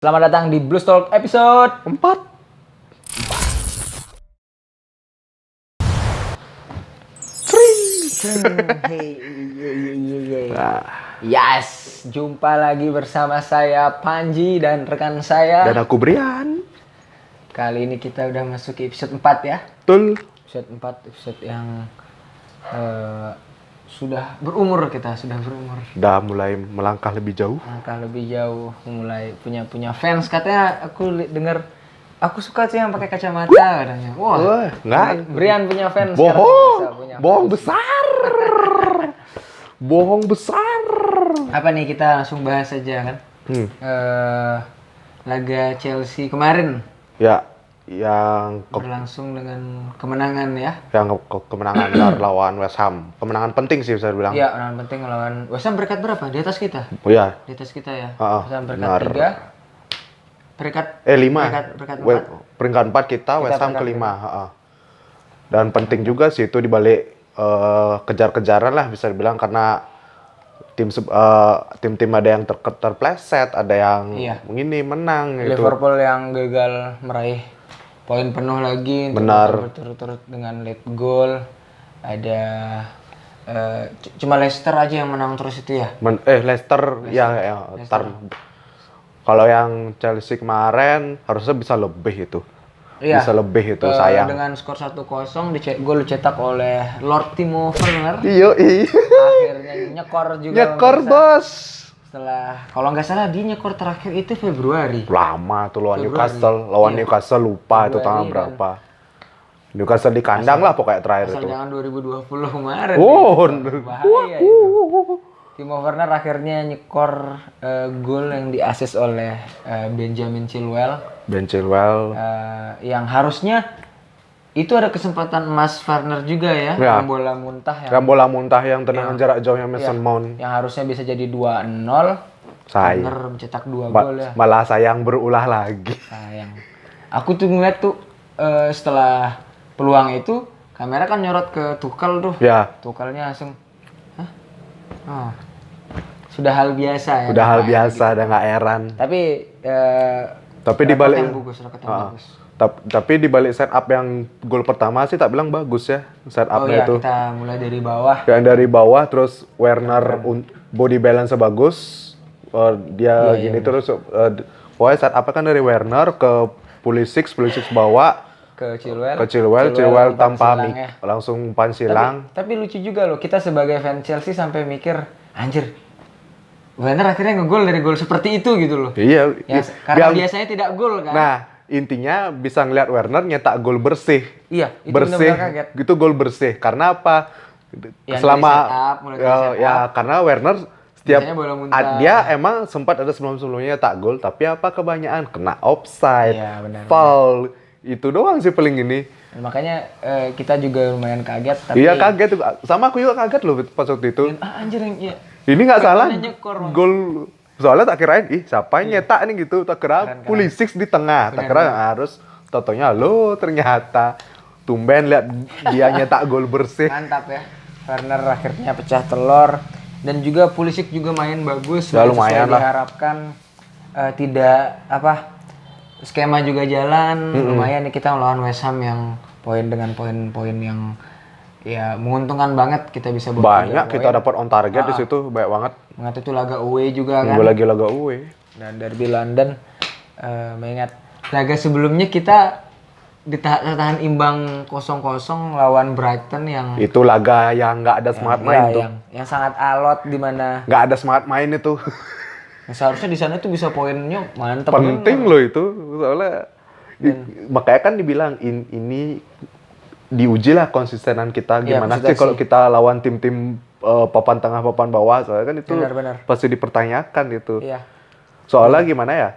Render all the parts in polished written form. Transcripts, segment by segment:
Selamat datang di Blues Talk episode 4. Yes, jumpa lagi bersama saya Panji dan rekan saya. Dan aku Brian. Kali ini kita udah masuk ke episode 4 ya. Betul. Episode 4, episode yang sudah berumur kita, Udah mulai melangkah lebih jauh. Mulai punya fans. Katanya aku dengar aku suka sih yang pakai kacamata katanya. Wah, enggak. Brian punya fans. Bohong besar. Bohong besar. Apa nih, kita langsung bahas aja kan? Laga Chelsea kemarin. Ya, yang berlangsung dengan kemenangan ya. Yang kemenangan lawan West Ham. Kemenangan penting sih bisa dibilang. Iya, kemenangan penting melawan West Ham. Peringkat berapa? Di atas kita? Oh iya. Di atas kita ya. West Ham peringkat 3. Peringkat 5. Peringkat 4 kita West Ham kelima. Dan penting juga sih itu dibalik kejar-kejaran lah bisa dibilang, karena tim-tim ada yang terpleset, ada yang begini menang gitu. Liverpool yang gagal meraih poin penuh lagi. Benar. Berturut-turut dengan late goal. Ada cuma Leicester aja yang menang terus itu ya. Leicester. Kalau yang Chelsea kemarin harusnya bisa lebih itu. Iya. Bisa lebih itu, sayang. Dengan skor 1-0 gol dicetak oleh Lord Timo Werner. Iya. Akhirnya nyekor juga. Nyekor, Bos. Setelah, kalau nggak salah dia nyekor terakhir itu Februari. Lama tuh lawan Newcastle. Newcastle lupa Februari, itu tanggal berapa. Newcastle di kandang lah pokoknya terakhir itu. Jangan 2020 kemarin. Bahaya itu. Timo Werner akhirnya nyekor gol yang diasis oleh Benjamin Chilwell. Yang harusnya itu ada kesempatan emas Werner juga ya. Bola muntah yang tendangan jarak jauhnya Mason Mount. Yang harusnya bisa jadi 2-0. Werner mencetak 2 gol ya. Malah sayang berulah lagi. Sayang. Aku tuh ngeliat tuh setelah peluang itu, kamera kan nyorot ke Tuchel tuh. Ya. Tuchelnya langsung, sudah hal biasa ya. Udah hal biasa, udah nggak heran. Tapi di balik yang bagus. Tapi di balik setup yang gol pertama sih tak bilang bagus ya setupnya itu. Kita mulai dari bawah. Yang dari bawah terus Werner body balance bagus. Dia terus. Pokoknya setupnya kan dari Werner ke Pulisic bawa ke Chilwell tanpa langsung umpan silang. Tapi lucu juga loh, kita sebagai fan Chelsea sampai mikir, anjir, Werner akhirnya ngegol dari gol seperti itu gitu loh. Iya. Karena biasanya tidak gol kan. Nah, intinya bisa ngeliat Werner nyetak gol bersih. Iya, itu bersih. Kaget. Gitu gol bersih. Karena apa? Karena Werner setiap dia emang sempat ada sebelumnya nyetak gol, tapi apa kebanyakan kena offside, foul. Itu doang sih paling ini. Makanya kita juga lumayan kaget. Tapi kaget. Sama aku juga kaget loh pas waktu itu. Anjir, ini nggak salah gol. Soalnya tak kirain, siapa yang nyetak nih gitu. Tak kira Pulisic di tengah. Tak kira harus. Totonya ternyata tumben lihat dia nyetak gol bersih. Mantap ya. Werner akhirnya pecah telur. Dan juga Pulisic juga main bagus. Lumayan lah. Diharapkan skema juga jalan. Lumayan nih kita melawan West Ham yang dengan poin-poin yang ya menguntungkan banget. Kita bisa banyak kita dapat on target di situ, banyak banget. Mengat itu laga away juga kan. Lagi laga away. Dan derby London, mengingat laga sebelumnya kita ditahan imbang 0-0 lawan Brighton yang itu laga yang nggak ada semangat main tuh. Yang sangat alot, di mana nggak ada semangat main itu. Seharusnya di sana tuh bisa poinnya mantep. Penting loh itu, soalnya makanya kan dibilang ini diuji lah konsistenan kita gimana sih kalau kita lawan tim-tim papan tengah papan bawah, soalnya kan itu pasti dipertanyakan itu. Iya. Soalnya gimana ya?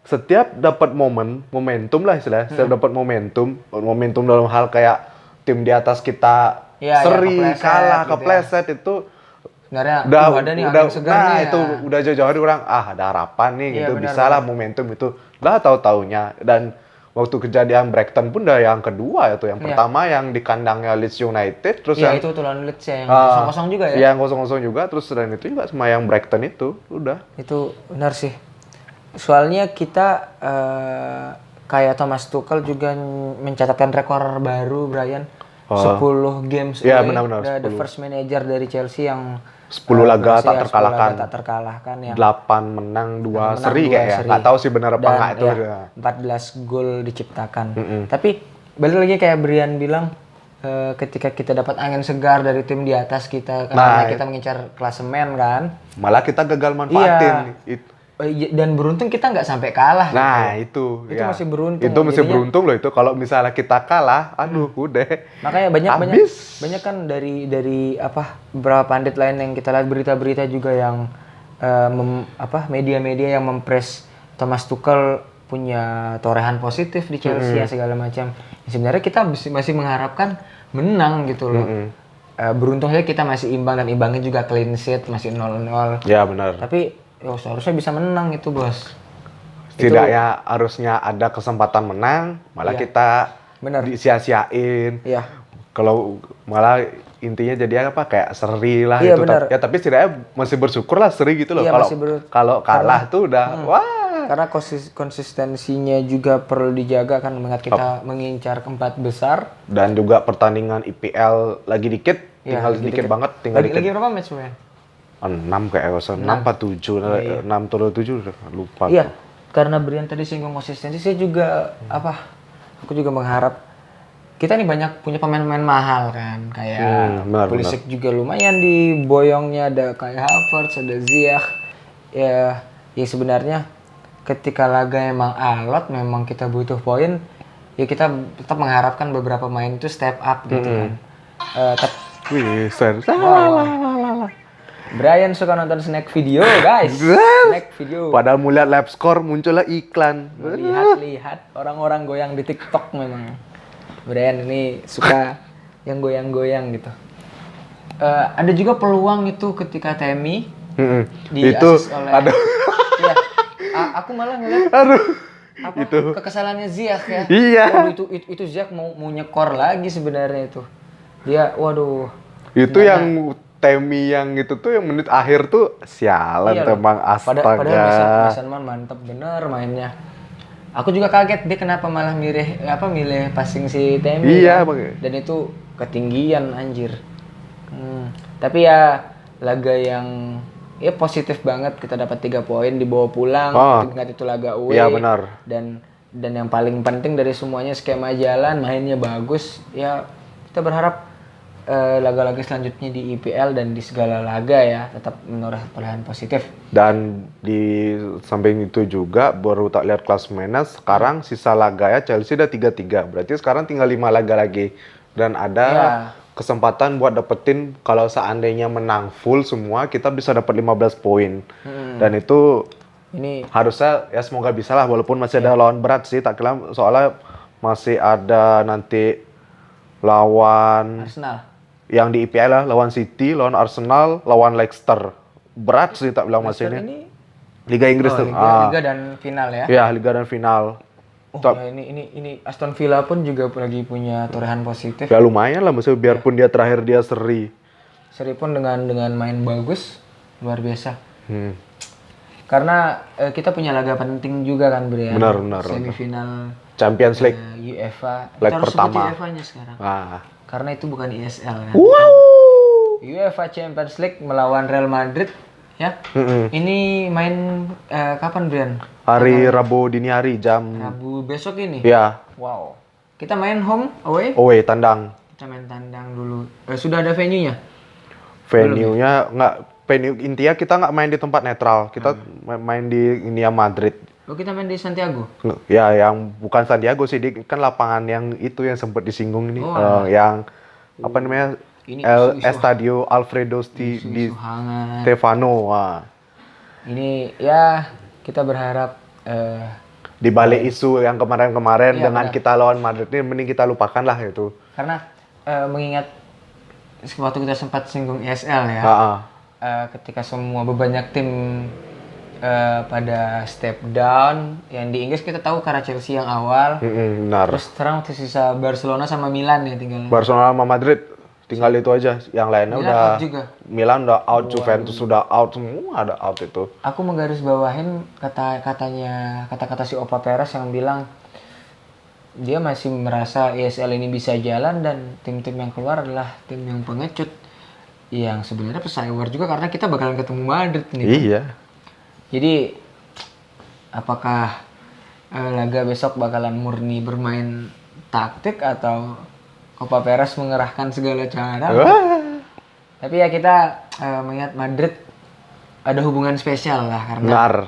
Setiap dapat momentum lah istilahnya, setiap dapat momentum dalam hal kayak tim di atas kita kepleset itu sebenarnya itu udah jauh-jauh kurang ada harapan nih gitu, bisa lah momentum itu. Lah tahu-taunya, dan waktu kejadian Brighton pun udah yang kedua itu, yang pertama yang di kandangnya Leeds United, terus yang itu lawan Leeds yang 0-0 juga ya. Yang 0-0 juga, terus selain itu juga sama yang Brighton itu udah. Itu benar sih. Soalnya kita kayak Thomas Tuchel juga mencatatkan rekor baru, Brian. 10 games Iya, away, benar-benar, the first manager dari Chelsea yang 10 laga tak terkalahkan. 10 laga tak terkalahkan ya. 8 menang, 2 menang, seri 2 kayak ya. seri. Nggak tahu sih benar apa Dan, nggak itu. ya, 14 gol diciptakan. Tapi balik lagi kayak Brian bilang, ketika kita dapat angin segar dari tim di atas kita karena kita mengincar klasemen kan. Malah kita gagal manfaatin. Dan beruntung kita nggak sampai kalah. Nah gitu. itu Masih beruntung. Itu masih beruntung loh itu. Kalau misalnya kita kalah, aduh udah. Makanya banyak kan dari beberapa pandit lain yang kita lihat berita-berita juga yang media-media yang mempres Thomas Tuchel punya torehan positif di Chelsea segala macam. Sebenarnya kita masih mengharapkan menang gitu loh. Beruntungnya kita masih imbang dan imbangnya juga clean sheet masih 0-0. Ya benar. Tapi seharusnya bisa menang itu, Bos. Setidaknya harusnya ada kesempatan menang, malah kita disia-siain. Iya. Kalau malah intinya jadi apa kayak seri lah iya, itu. Ya tapi setidaknya masih bersyukur lah seri gitu loh. Iya, kalau kalah tuh udah Karena konsistensinya juga perlu dijaga kan mengingat kita mengincar keempat besar. Dan juga pertandingan IPL lagi dikit, tinggal dikit banget, lagi berapa match, Bang? 6 kayak 6 apa 7, 6 turun 7 lupa. Iya, karena Brian tadi singgung konsistensi, saya juga aku juga mengharap kita nih banyak punya pemain-pemain mahal kan, kayak Pulisic juga lumayan di boyongnya, ada kayak Havertz, ada Ziyech. Ya sebenarnya ketika laga emang alot, memang kita butuh poin, ya kita tetap mengharapkan beberapa main itu step up gitu kan. Brian suka nonton snack video, guys. Snack video. Padahal mulai live score muncullah iklan. Lihat orang-orang goyang di TikTok memang. Brian ini suka yang goyang-goyang gitu. Ada juga peluang itu ketika Temi itu oleh. Ya, aku malah ngeliat. Itu kekesalannya Ziyech ya. Iya. Itu Ziyech mau nyekor lagi sebenarnya itu. Dia, waduh. Itu yang Temi yang itu tuh yang menit akhir tuh sialan emang astaga. Padahal Mason Mount mantep bener mainnya. Aku juga kaget dia kenapa malah milih passing si Temi. Iya, kan? Dan itu ketinggian anjir. Tapi ya laga yang positif banget, kita dapat 3 poin dibawa pulang. Ingat itu laga away. Iya benar. Dan yang paling penting dari semuanya skema jalan, mainnya bagus. Ya kita berharap laga-laga selanjutnya di IPL dan di segala laga ya tetap menoreh torehan positif. Dan di samping itu juga baru tak lihat klasemennya, sekarang sisa laga ya Chelsea udah 3-3. Berarti sekarang tinggal 5 laga lagi dan ada kesempatan buat dapetin, kalau seandainya menang full semua kita bisa dapat 15 poin. Dan itu ini harusnya ya semoga bisa lah, walaupun masih ada lawan berat sih, tak kira soalnya masih ada nanti lawan Arsenal. Yang di IPL lah, lawan City, lawan Arsenal, lawan Leicester. Berat sih tak bilang masih ini. Liga Inggris tuh. Liga dan final ya. Iya, Liga dan final. Ya, ini Aston Villa pun juga lagi punya torehan positif. Ya lumayan lah, maksudnya biarpun dia terakhir dia seri. Seri pun dengan main bagus, luar biasa. Karena kita punya laga penting juga kan, Brian. Benar. Semifinal Champions League. UEFA. Leg Kita harus pertama. sebut UEFA-nya sekarang. Karena itu bukan ISL kan. UEFA Champions League melawan Real Madrid ya. Ini main kapan, Brian? Hari Rabu dini hari jam. Rabu besok ini. Ya. Wow. Kita main home away? Away tandang. Kita main tandang dulu. Sudah ada venue-nya? Venue-nya venue intinya kita nggak main di tempat netral. Kita main di Madrid. Kita main di Santiago? Ya, yang bukan Santiago sih, kan lapangan yang itu yang sempat disinggung ini, yang apa namanya, Estadio Alfredo di Stefano. Ini ya kita berharap di balik isu yang kemarin-kemarin dengan kita lawan Madrid ini, mending kita lupakan lah itu. Karena mengingat waktu kita sempat singgung ESL ya, ketika semua banyak tim pada step down, yang di Inggris kita tahu karena Chelsea yang awal, benar. Terus sekarang tersisa Barcelona sama Milan ya tinggal. Barcelona sama Madrid tinggal itu aja. Yang lainnya Milan udah out juga. Milan udah out, Juventus sudah out, semua ada out itu. Aku menggarisbawahin kata-kata si Opa Perez yang bilang dia masih merasa ESL ini bisa jalan dan tim-tim yang keluar adalah tim yang pengecut yang sebenarnya pesaing juga karena kita bakalan ketemu Madrid nih. Iya. Jadi apakah laga besok bakalan murni bermain taktik atau Opa Perez mengerahkan segala cara? Tapi ya kita mengingat Madrid ada hubungan spesial lah karena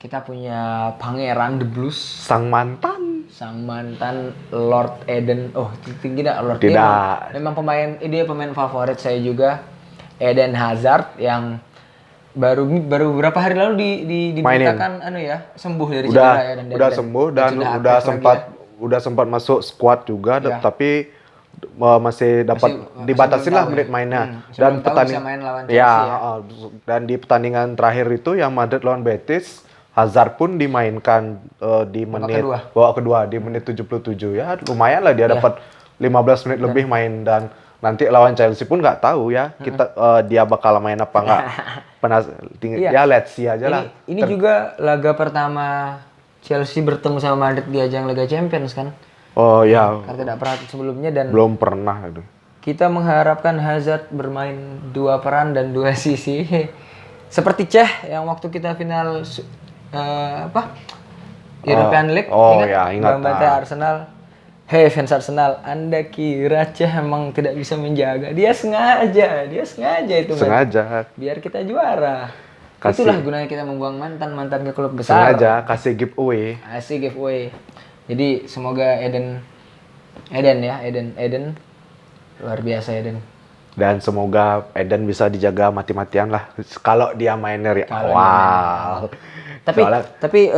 kita punya pangeran The Blues, sang mantan Lord Eden. Oh, tinggi dah Lord. Tidak. Memang dia pemain favorit saya juga, Eden Hazard yang baru berapa hari lalu diberitakan sembuh dari cedera ya, dan udah sembuh dan udah sempat masuk squad juga, tapi masih dapat dibatasin lah menit mainnya. Dan dan di pertandingan terakhir itu yang Madrid lawan Betis, Hazard pun dimainkan di menit babak kedua di menit 77 ya. Lumayan lah dia dapat 15 menit lebih main, dan nanti lawan Chelsea pun nggak tahu ya kita dia bakal main apa nggak. Ya let's see aja lah. Ini juga laga pertama Chelsea bertemu sama Madrid di ajang Liga Champions kan? Oh ya. Karena tidak pernah sebelumnya dan belum pernah itu. Kita mengharapkan Hazard bermain 2 peran dan 2 sisi. Seperti Cech yang waktu kita final European League, ingat membantai Arsenal. Hei fans Arsenal, Anda kira Cech emang tidak bisa menjaga? Dia sengaja itu. Sengaja. Biar kita juara. Itulah gunanya kita membuang mantan ke klub besar. Sengaja kasih giveaway. Jadi semoga Eden luar biasa Eden. Dan semoga Eden bisa dijaga mati-matian lah kalau dia main dari awal. Tapi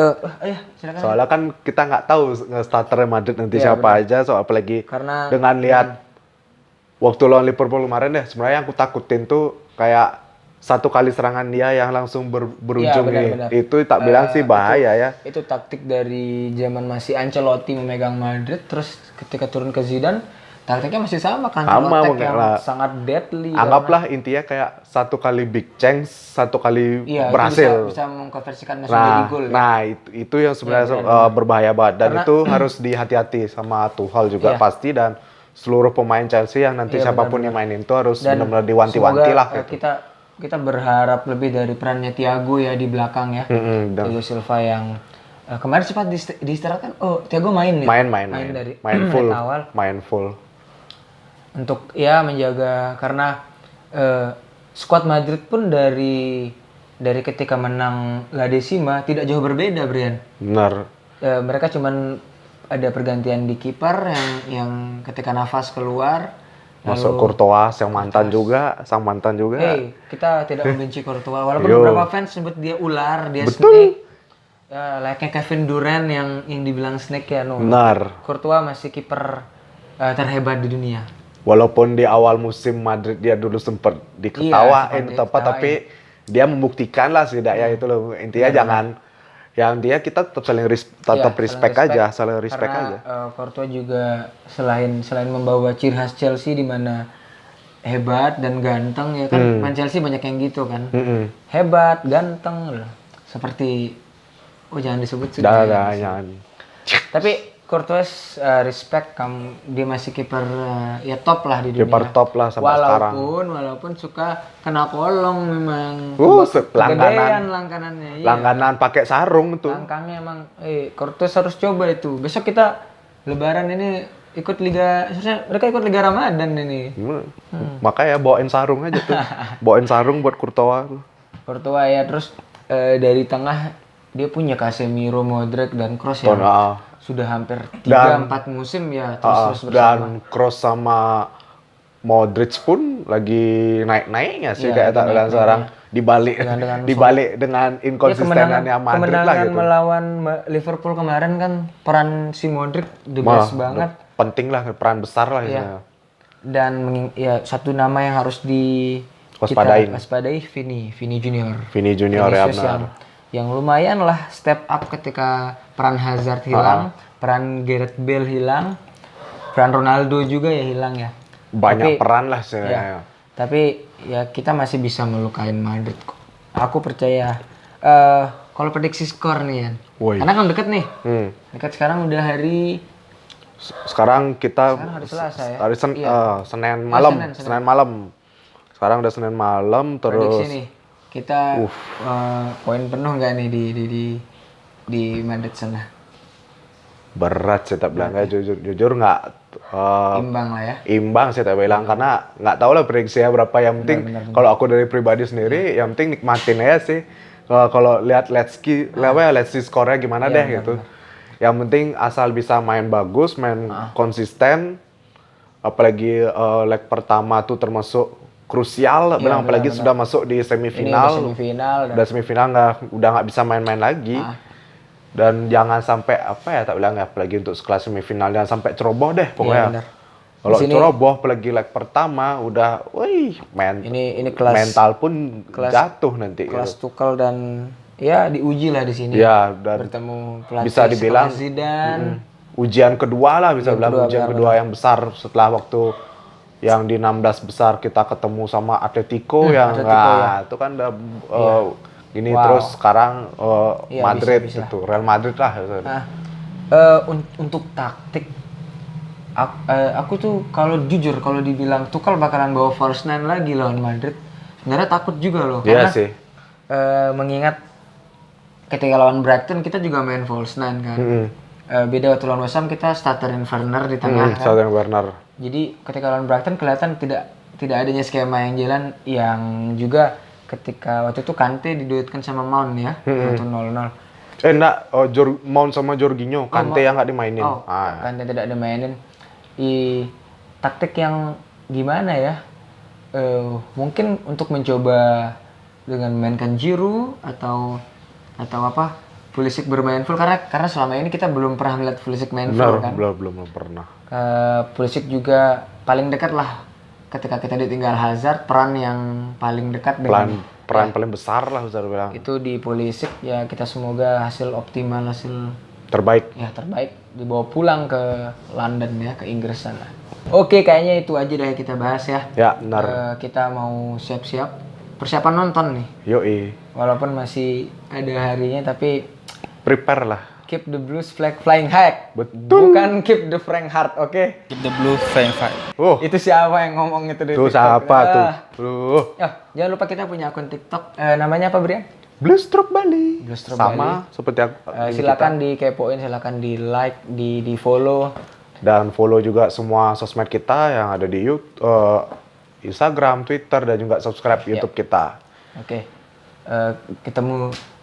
silakan. Soalnya kan kita nggak tahu starter Madrid nanti siapa aja, apalagi karena dengan lihat waktu lawan Liverpool kemarin ya, sebenarnya yang aku takutin tuh kayak satu kali serangan dia yang langsung berujung benar. Itu tak bilang sih bahaya ya. Itu taktik dari zaman masih Ancelotti memegang Madrid, terus ketika turun ke Zidane taktiknya masih sama kan, yang sangat deadly. Anggaplah intinya kayak satu kali big chance, satu kali berhasil. Bisa mengkonversikan menjadi gol. Nah, itu yang sebenarnya berbahaya banget, dan itu harus dihati-hati sama Tuchel juga pasti, dan seluruh pemain Chelsea yang nanti siapapun yang mainin itu harus benar-benar diwanti-wanti lah. Gitu. Kita berharap lebih dari perannya Thiago ya di belakang ya. Thiago Silva yang kemarin sempat diistirahatkan. Oh, Thiago main nih. Main full. Untuk menjaga, karena skuad Madrid pun dari ketika menang La Decima tidak jauh berbeda, Brian. Benar. Mereka cuman ada pergantian di kiper yang ketika Navas keluar masuk Courtois yang sang mantan juga. Kita tidak membenci Courtois walaupun beberapa fans sebut dia ular, dia snake. Layaknya Kevin Durant yang dibilang snake ya. Benar. Courtois masih kiper terhebat di dunia. Walaupun di awal musim Madrid dia dulu sempat diketawain tapi dia membuktikan lah setidaknya itu loh. Intinya kita tetap saling respect aja. Courtois juga selain membawa ciri khas Chelsea di mana hebat dan ganteng ya kan, main Chelsea banyak yang gitu kan. Hebat, ganteng, seperti jangan disebut jangan. Tapi Courtois respect dia masih kiper top lah di dunia. Kiper top lah sampai sekarang. Walaupun suka kena kolong memang. Langganannya. Iya. Langganan pakai sarung tuh. Langkangnya emang Courtois harus coba itu. Besok kita Lebaran ini ikut liga, seharusnya mereka ikut liga Ramadan ini. Makanya bawain sarung aja tuh. Bawain sarung buat Courtois tuh. Courtois ya, terus dari tengah dia punya Casemiro, Modric dan Kroos yang sudah hampir 3-4 musim ya terus bersama. Dan Kroos sama Modric pun lagi naik-naiknya sih kayak sekarang dibalik dengan inkonsistenannya Madrid lah gitu. Melawan Liverpool kemarin kan peran si Modric the best banget. Penting lah, peran besar lah ya. Dan satu nama yang harus waspadai Vini Junior. Vini Junior ya benar. Yang lumayan lah step up ketika peran Hazard hilang, peran Gareth Bale hilang, peran Ronaldo juga ya hilang ya. banyak Tapi, peran lah ya, sebenarnya. tapi ya kita masih bisa melukain Madrid kok. Aku percaya. Kalau prediksi skor nih Yan. Woi. Karena kan deket nih. Hmm. Dekat sekarang udah hari Sekarang kita hari Selasa ya. hari Iya. Senin malam, Senin. Senin malam. Sekarang udah Senin malam terus Prediksi nih. Kita poin penuh nggak nih di Madrid sana? berat saya tak bilang ya jujur nggak Imbang lah ya. imbang saya tak bilang karena nggak tahu lah prediksinya berapa, yang penting kalau aku dari pribadi sendiri yang penting nikmatin aja sih. Kalau lihat let's see skornya gimana deh gitu. Yang penting asal bisa main bagus, main konsisten, apalagi leg pertama tuh termasuk krusial, bilang apalagi sudah masuk di semifinal. Udah semifinal udah nggak bisa main-main lagi. Dan jangan sampai tak bilang ya, apalagi untuk sekelas semifinal jangan sampai ceroboh deh pokoknya. Kalau ceroboh apalagi leg pertama udah, ini kelas mental pun jatuh nanti. Kelas Tuchel dan ya diuji lah di sini. Ya, dan bertemu pelatih bisa dibilang Zidane. Ujian kedua lah bisa bilang, ujian kedua yang besar setelah waktu yang di 16 besar kita ketemu sama Atletico yang itu kan udah gini terus sekarang Madrid bisa. Itu Real Madrid lah. Untuk taktik aku tuh kalau jujur kalau dibilang Tuchel bakalan bawa false nine lagi lawan Madrid, sebenarnya takut juga loh karena sih. Mengingat ketika lawan Brighton kita juga main false nine kan. Beda waktu lawan West Ham kita starterin Werner di tengah kan. Starterin Werner. Jadi ketika lawan Brighton kelihatan tidak adanya skema yang jalan, yang juga ketika waktu itu Kante diduetkan sama Mount ya, atau 0-0. Enggak, Mount sama Jorginho, Kante yang nggak dimainin. Kante tidak dimainin. Taktik yang gimana ya? Mungkin untuk mencoba dengan mainkan Giroud atau apa? Pulisic bermain full karena selama ini kita belum pernah melihat Pulisic main full kan. Belum pernah. Pulisic juga paling dekat lah ketika kita ditinggal Hazard, peran yang paling dekat dengan peran paling besar lah bisa bilang. Itu di Pulisic ya, kita semoga hasil terbaik dibawa pulang ke London ya, ke Inggris sana. Oke, kayaknya itu aja deh kita bahas ya. Ya, benar. Kita mau siap-siap persiapan nonton nih. Yoi. Walaupun masih ada harinya tapi prepare lah. Keep the blues flag flying high. Betul. Bukan keep the Frank Heart, oke? Keep the blue flying high. Itu siapa yang ngomong itu di TikTok? Siapa tuh? Jangan lupa kita punya akun TikTok. Namanya apa, Brian? Bluestroke Bali. Sama seperti silakan dikepoin, silakan di like, di follow. Dan follow juga semua sosmed kita yang ada di YouTube, Instagram, Twitter, dan juga subscribe YouTube kita. Oke.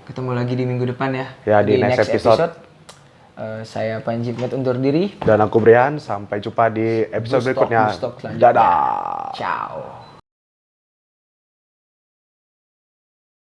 Ketemu lagi di minggu depan ya. Ya, di next episode. Saya Panji pamit undur diri. Dan aku Brian, sampai jumpa di episode berikutnya. Dadah. Ciao.